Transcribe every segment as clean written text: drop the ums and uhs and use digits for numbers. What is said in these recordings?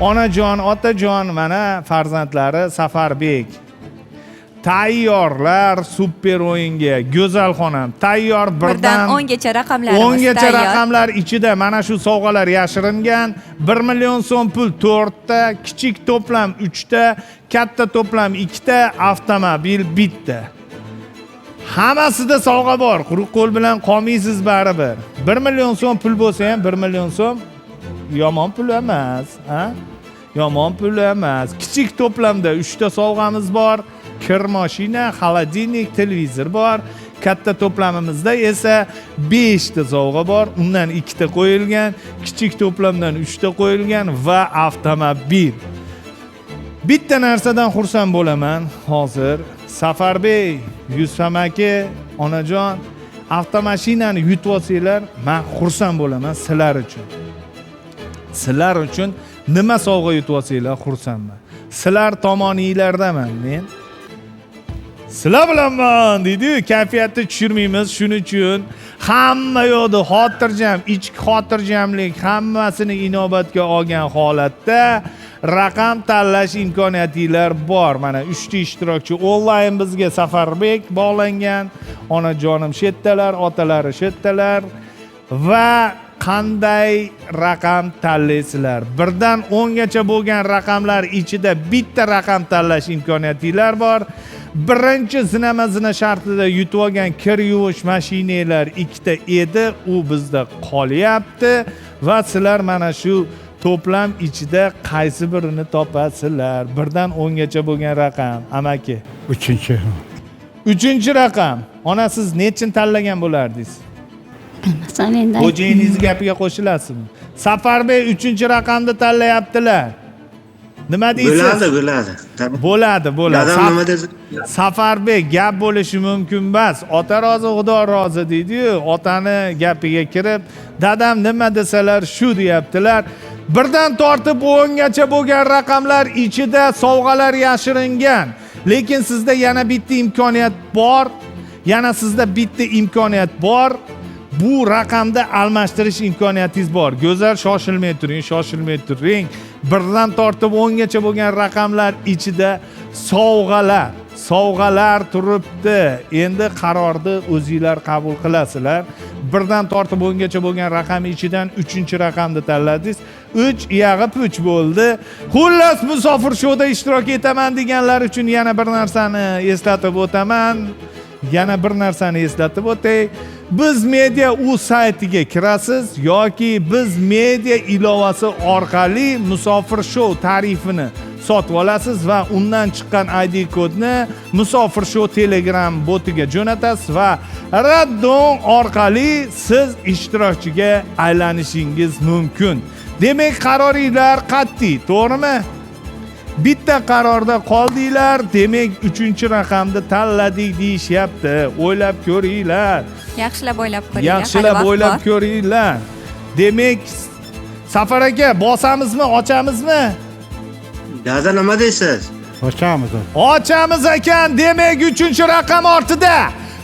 onajon, otajon, mana farzandlari Safarbek. Tayyorlar super o'yinga. Go'zal xonam, tayyor birdan 10 gacha raqamlarimiz 10 gacha tayyor. raqamlar ichida mana shu sovg'alar yashiringan. 1 million so'm pul 4 ta, kichik to'plam 3 ta, katta to'plam 2 ta, avtomobil 1 ta. Hammasida sovg'a bor. Quruq qo'l bilan qolmaysiz baribir. 1 million so'm pul bo'lsa ham 1 million so'm yomon pul emas, ha? Yomon pul emas. Kichik to'plamda 3 ta sovg'amiz bor. Kir mashina, xolodilnik, televizor bor. Katta to'plamimizda esa 5 ta sovg'a bor. Undan 2 ta qo'yilgan, kichik to'plamdan 3 ta qo'yilgan va avtomobil. Bitta narsadan xursand bo'laman hozir. Safarbek, Yusuf aka, onajon, avtomashinani yutib olsanglar, men xursand bo'laman sizlar uchun. Sizlar uchun nima sovg'a yutib olsanglar xursandman. Sizlar tomoninglardaman men. Sizlar bilanman deydi-yu, kayfiyatni tushirmaymiz, shuning uchun hamma yo'qda xotirjam, ichki xotirjamlik hammasini inobatga olgan holatda raqam tanlash imkoniyatinglar bor. Mana 3 ta ishtirokchi onlayn bizga Safarbek bog'langan, onajonim shetdalar, otalari shetdalar va qanday raqam tanlaysizlar? Birdan 10 gacha bo'lgan raqamlar ichida bitta raqam tanlash imkoniyatinglar bor. Birinchi zina shartida yutib olgan kir yuvish mashinalar 2 ta edi, u bizda qolyapti va sizlar mana shu to'plam ichida qaysi birini topasizlar? Birdan 10 gacha bo'lgan raqam, amaki. 3-chi. 3-chi raqam. Ona siz nechini tanlagan bo'lardingiz? Bilmasam endi. Xo'jayingiz gapiga qo'shilasizmi? Safarbek 3-chi raqamni tanlayaptilar. Nima deysiz? Bo'ladi. Bo'ladi. Dadam nima dedi? Safarbek gap bo'lishi mumkin emas. Ota rozi, Xudo rozi deydi-yu, otani gapiga kirib, dadam nima desalar shu deyaptilar. Birdan tortib 10 gacha bo'lgan raqamlar ichida sovg'alar yashiringan. Lekin sizda yana bitta imkoniyat bor. Bu raqamda almashtirish imkoniyatingiz bor. Go'zal, shoshilmay turing. Birdan tortib 10 gacha bo'lgan raqamlar ichida sovg'alar turibdi. Endi qarorni o'zingizlar qabul qilasizlar. Birdan tortib 10 gacha bo'lgan raqam ichidan 3-raqamni tanladingiz. 3 iyag'i puch bo'ldi. Xullas, musofir shouda ishtirok etaman deganlar uchun yana bir narsani eslatib o'taman. Biz media saytiga kirasiz yoki biz media ilovasi orqali musofir show tarifini sotib olasiz va undan chiqqan ID kodni musofir show Telegram botiga jo'natasiz va raddon orqali siz ishtirokchiga aylanishingiz mumkin. Demak, qaroringlar qat'iy, to'g'rimi? Bitta qarorda qoldinglar, demak 3-raqamni tanladik deyishyapti. O'ylab ko'ringlar. Yaxshilab o'ylab ko'ringlar. Demak, Safar aka, bosamizmi, ochamizmi? Dada nima deysiz? Ochamiz ekan. Demak 3-raqam ortida.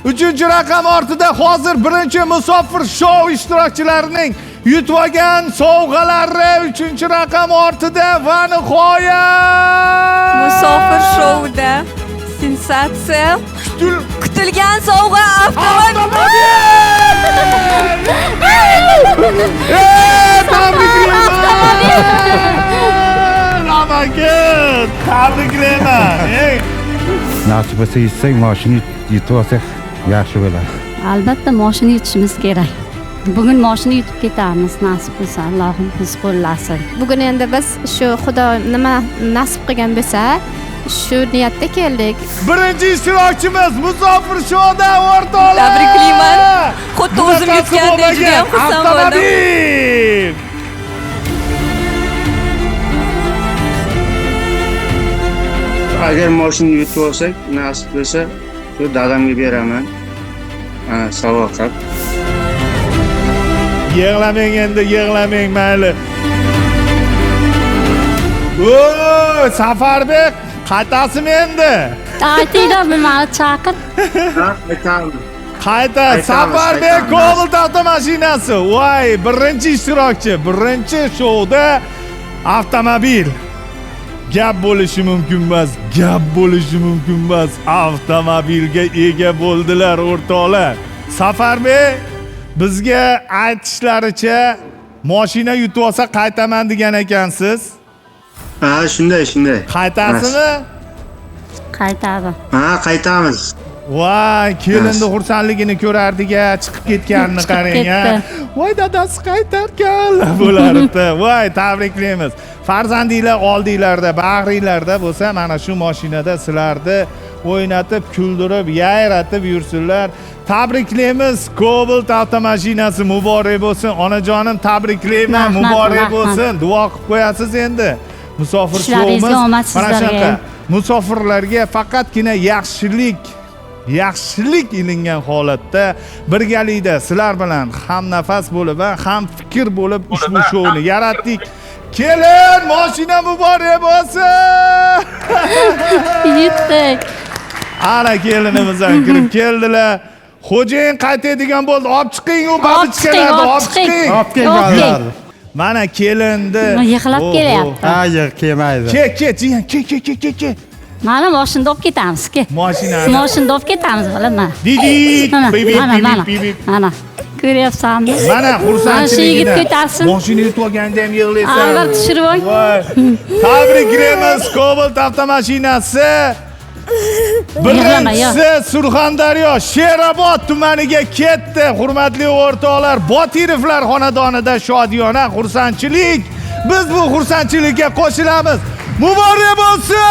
3-raqam ortida hozir birinchi musofir show ishtirokchilarining yutib olgan sovg'alari 3-raqam ortida va nihoyat musofir shouda sensatsiya kutilgan sovg'a avtomobil. Tabriklayman. Nasib bo'lsa yetsak, mashina yutib olsak yaxshi bo'ladi. Albatta mashina yutishimiz kerak. Bugun mashina yutib ketamiz, nasib bo'lsa, Allohim biz qo'llasin. Bugun endi biz shu Xudo nima nasib qilgan bo'lsa, shu niyatda keldik. Birinchi ishtirokchimiz musofir shouda o'rtoqlar. Tabriklayman. Xuddi o'zim yutgandek juda ham xursand bo'ldim. Agar mashina yutib olsak, nasib bo'lsa, shu dadamga beraman. Sovg'a qilib. Yig'lamang endi, yig'lamang, mayli. Safarbek, qaytasizmi endi? Aytinglar, meni chaqir. Qayta, Safarbek Cobalt avtomashinasi. Voy, birinchi ishtirokchi, birinchi shouda Avtomobil gap bo'lishi mumkin emas, gap bo'lishi mumkin emas. Avtomobilga ega bo'ldilar o'rtoqlar. Safarbek bizga aytishlaricha mashina yutib olsa qaytaman degan ekansiz. Ha, shunday. Qaytasizmi? Qaytadi. Ha, qaytamiz. Voy, kelinni xursandligini ko'rardik-a, chiqib ketganini qarang a. ketdi. Voy, dadasi qaytarkan bo'lardi. Voy, tabriklaymiz. Farzandinglar oldinglarda, bag'ringlarda bo'lsa, mana shu mashinada sizlarni o'ynatib, kuldirib, yayratib yursinlar. Tabriklaymiz. Cobalt avtomashinasi muborak bo'lsin. Onajonim, tabriklayman, Rahmat, muborak rahmat. bo'lsin. Duo qilib qo'yasiz endi. Musofir Ishlaringizga omad sizlarga. Musofirlarga faqatgina yaxshilik ilingan holatda birgalikda sizlar bilan ham nafas bo'lib va ham fikr bo'lib ushbu shovni yaratdik. Kelin, mashina muborak bo'lsin. Yutdik. Ana kelinimiz ham kirib keldilar. Xo'jayin qaytadigan bo'ldi. Olib chiqing u babichkalarni, olib chiqing. Olib kelganlar. Mana kelindi. Yig'lab kelyapti. Ha, yig'ib kelmaydi. Ke, jiyan, ke. Mana mashinada olib ketamiz, ke. Mashinani. Mashinada olib ketamiz, bilaman. Didi, Mana, bip, mana. bip. Mana. Ko'ryapsanmi? Mana Mana shu xursandchiligini. yigit ko'tarsin. Mashina yutib olganda ham yig'laysan. Albatta tushirib ol. Voy. Tabriklaymiz Cobalt avtomashinasi. Birinchisi Surxondaryo Sherobod tumaniga ketdi. Hurmatli o'rtoqlar, Botirovlar xonadonida shodiyona xursandchilik. Biz bu xursandchilikka qo'shilamiz. Muborak bo'lsin!